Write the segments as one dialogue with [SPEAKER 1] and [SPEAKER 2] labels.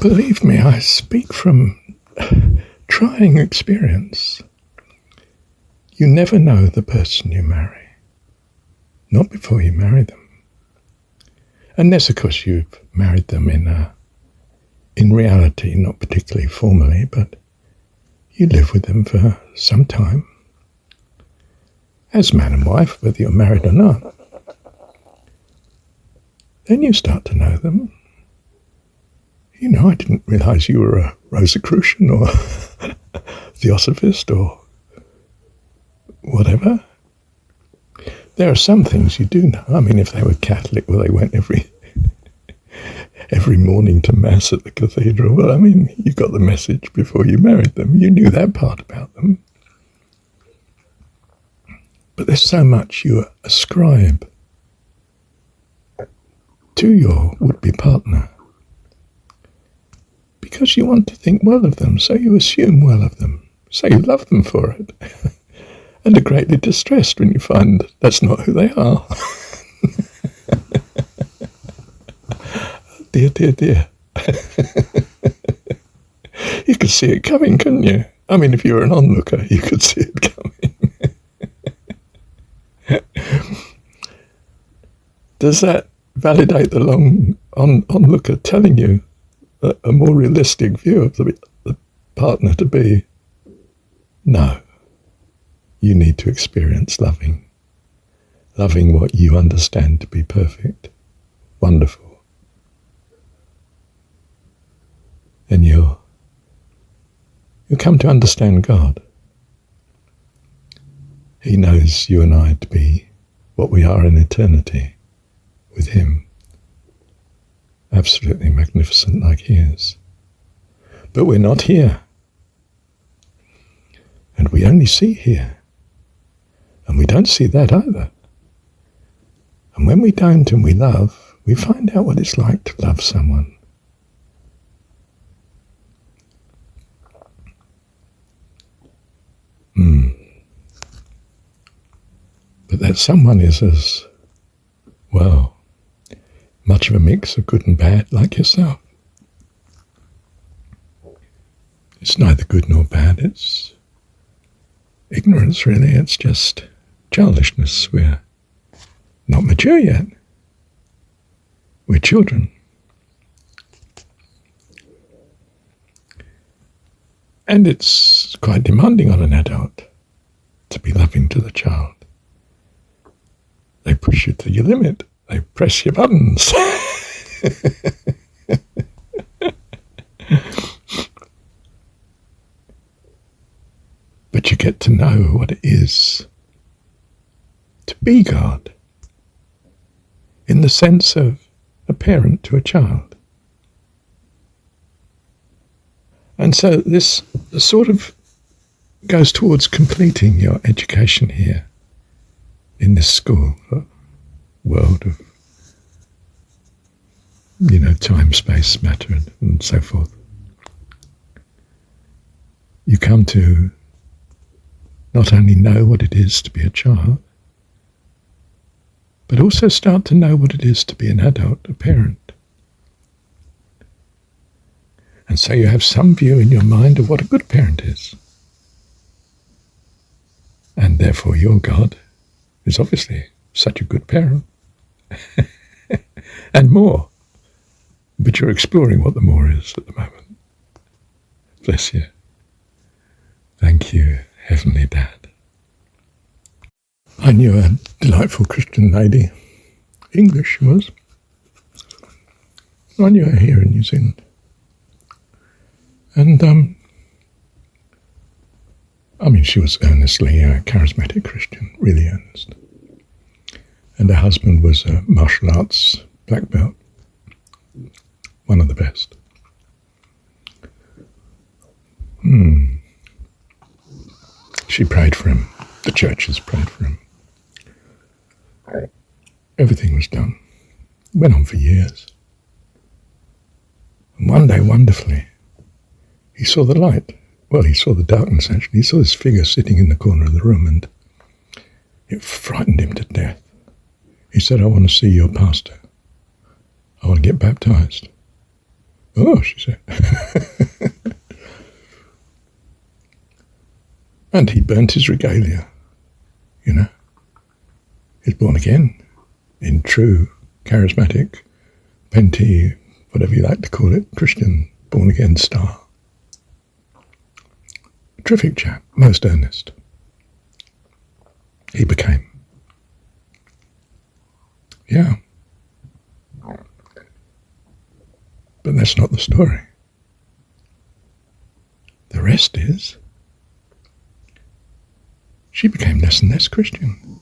[SPEAKER 1] Believe me, I speak from trying experience. You never know the person you marry. Not before you marry them. Unless, of course, you've married them in reality, not particularly formally, but you live with them for some time. As man and wife, whether you're married or not. Then you start to know them. You know, I didn't realise you were a Rosicrucian or Theosophist or whatever. There are some things you do know. I mean, if they were Catholic, well, they went every morning to Mass at the cathedral. Well, I mean, you got the message before you married them. You knew that part about them. But there's so much you ascribe to your would-be partner because you want to think well of them, so you assume well of them, so you love them for it, and are greatly distressed when you find that's not who they are. Dear, dear, dear. You could see it coming, couldn't you? I mean, if you were an onlooker, you could see it coming. Does that validate the long onlooker telling you a more realistic view of the partner to be? No. You need to experience loving what you understand to be perfect, wonderful. And you'll come to understand God. He knows you and I to be what we are in eternity with him. Absolutely magnificent like he is. But we're not here. And we only see here. And we don't see that either. And when we don't and we love, we find out what it's like to love someone. But that someone is as, well, much of a mix of good and bad like yourself. It's neither good nor bad. It's ignorance, really. It's just childishness. We're not mature yet. We're children. And it's quite demanding on an adult to be loving to the child. They push you to your limit. They press your buttons. But you get to know what it is to be God in the sense of a parent to a child. And so this sort of goes towards completing your education here in this school, world of, time, space, matter, and so forth. You come to not only know what it is to be a child, but also start to know what it is to be an adult, a parent. And so you have some view in your mind of what a good parent is. And therefore your God is obviously such a good parent. And more. But you're exploring what the more is at the moment. Bless you. Thank you, Heavenly Dad. I knew a delightful Christian lady. English she was. I knew her here in New Zealand. And, she was earnestly a charismatic Christian, really earnest. And her husband was a martial arts black belt, one of the best. She prayed for him. The churches prayed for him. Everything was done. Went on for years. And one day, wonderfully, he saw the light. Well, he saw the darkness, actually. He saw this figure sitting in the corner of the room, and it frightened him to death. He said, I want to see your pastor. I want to get baptized. Oh, she said. And he burnt his regalia, you know. He's born again in true charismatic, Penti, whatever you like to call it, Christian born again style. Terrific chap, most earnest. He became. Yeah. But that's not the story. The rest is, she became less and less Christian.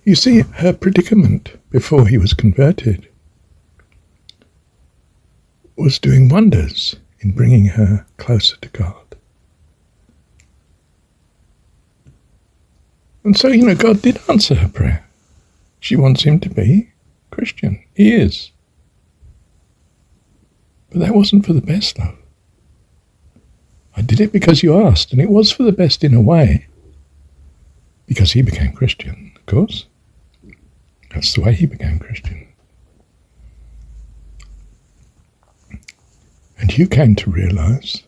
[SPEAKER 1] You see, her predicament before he was converted was doing wonders in bringing her closer to God. And so, God did answer her prayer. She wants him to be Christian. He is. But that wasn't for the best, love. I did it because you asked, and it was for the best in a way, because he became Christian, of course. That's the way he became Christian. And you came to realize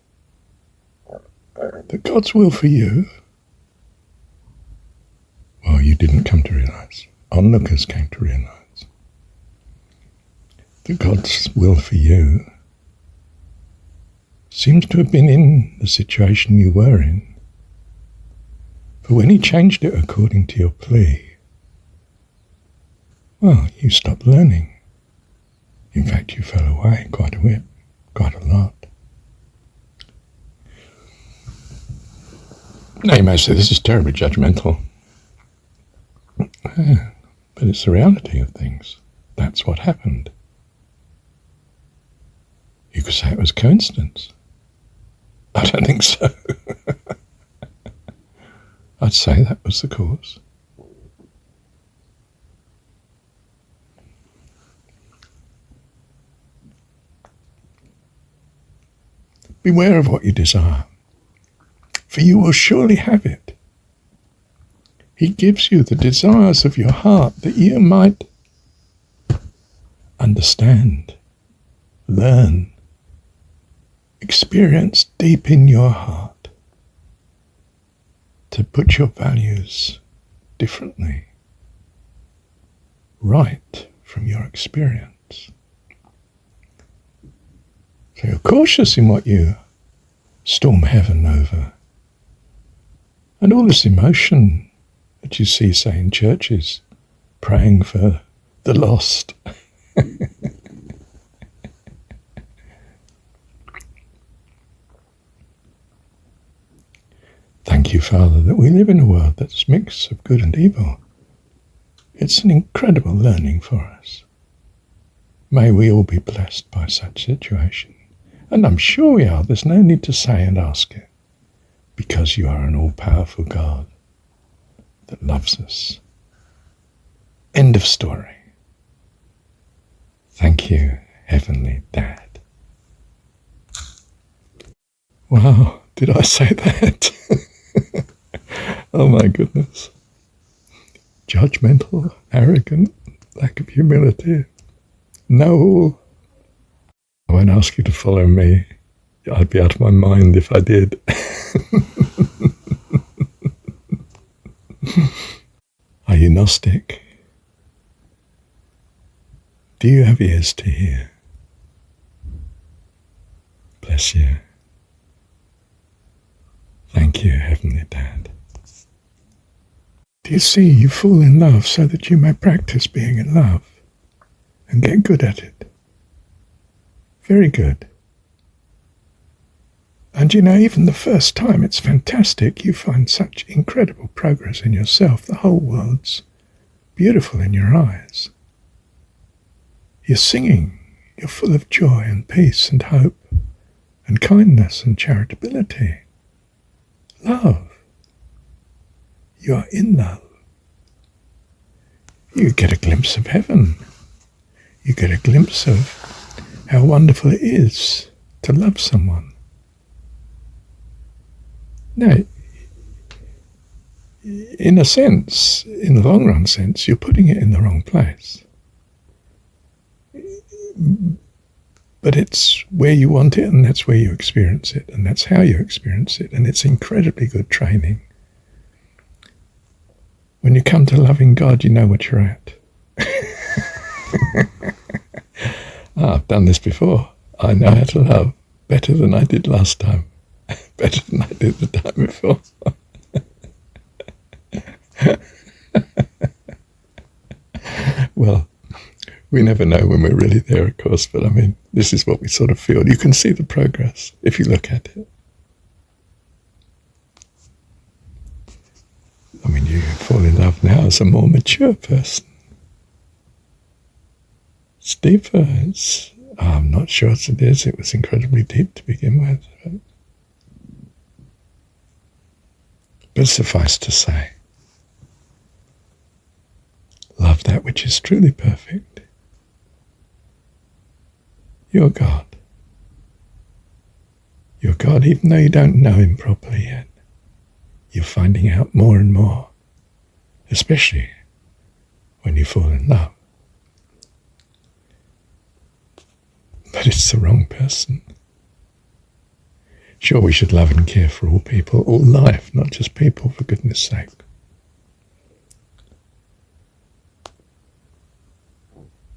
[SPEAKER 1] that God's will for you, well, you didn't come to realize. Onlookers came to realize that God's will for you seems to have been in the situation you were in. For when he changed it according to your plea, well, you stopped learning. In fact, you fell away quite a lot. Now you may say, this is terribly judgmental. Yeah, but it's the reality of things. That's what happened. You could say it was coincidence. I don't think so. I'd say that was the cause. Beware of what you desire, for you will surely have it. He gives you the desires of your heart that you might understand, learn, experience deep in your heart, to put your values differently, right from your experience. So you're cautious in what you storm heaven over. And all this emotion that you see, say, in churches, praying for the lost. Thank you, Father, that we live in a world that's a mix of good and evil. It's an incredible learning for us. May we all be blessed by such situation. And I'm sure we are. There's no need to say and ask it, because you are an all-powerful God that loves us. End of story. Thank you, Heavenly Dad. Wow, did I say that? Oh my goodness. Judgmental, arrogant, lack of humility. No. I won't ask you to follow me. I'd be out of my mind if I did. Are you Gnostic? Do you have ears to hear? Bless you. Thank you, Heavenly Dad. Do you see, you fall in love so that you may practice being in love and get good at it. Very good. And even the first time, it's fantastic. You find such incredible progress in yourself. The whole world's beautiful in your eyes. You're singing. You're full of joy and peace and hope and kindness and charitability. Love. You are in love. You get a glimpse of heaven. You get a glimpse of how wonderful it is to love someone. Now, in a sense, in the long run sense, you're putting it in the wrong place. But it's where you want it, and that's where you experience it, and that's how you experience it, and it's incredibly good training. When you come to loving God, you know what you're at. I've done this before. I know how to love better than I did last time, better than I did the time before. Well, we never know when we're really there, of course, but I mean, this is what we sort of feel. You can see the progress if you look at it. I mean, you fall in love now as a more mature person. It's deeper. I'm not sure what it is. It was incredibly deep to begin with. But suffice to say, love that which is truly perfect. You're God. You're God even though you don't know him properly yet. You're finding out more and more, especially when you fall in love. But it's the wrong person. Sure, we should love and care for all people, all life, not just people, for goodness sake.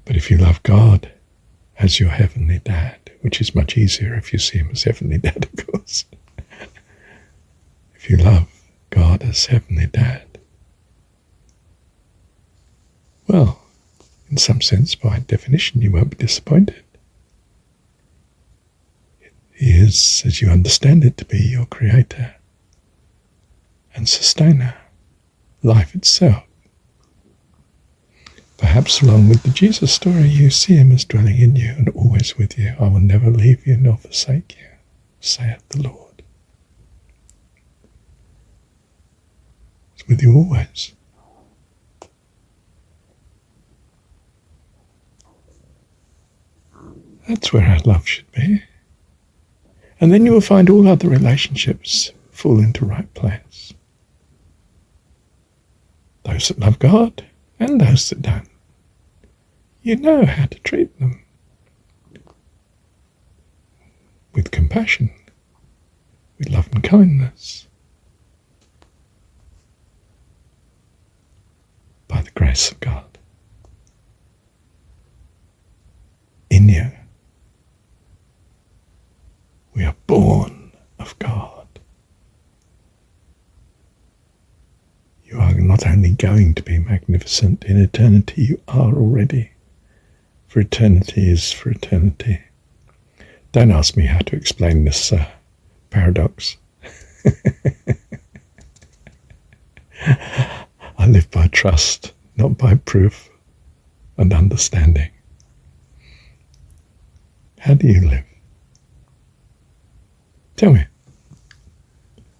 [SPEAKER 1] But if you love God as your heavenly dad, which is much easier if you see him as heavenly dad, of course. If you love God as heavenly dad, well, in some sense, by definition, you won't be disappointed. He is, as you understand it to be, your creator and sustainer, life itself. Perhaps along with the Jesus story, you see him as dwelling in you and always with you. I will never leave you nor forsake you, saith the Lord. It's with you always. That's where our love should be. And then you will find all other relationships fall into right place. Those that love God and those that don't. You know how to treat them. With compassion, with love and kindness. By the grace of God. In you. We are born of God. You are not only going to be magnificent in eternity, you are already. For eternity is for eternity. Don't ask me how to explain this paradox. I live by trust, not by proof and understanding. How do you live? Tell me,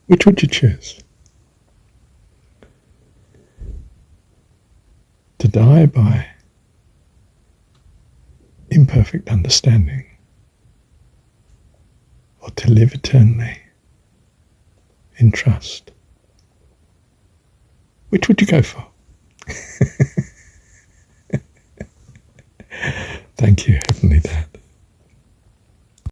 [SPEAKER 1] which would you choose? To die by imperfect understanding, or to live eternally in trust? Which would you go for? Thank you, Heavenly Dad.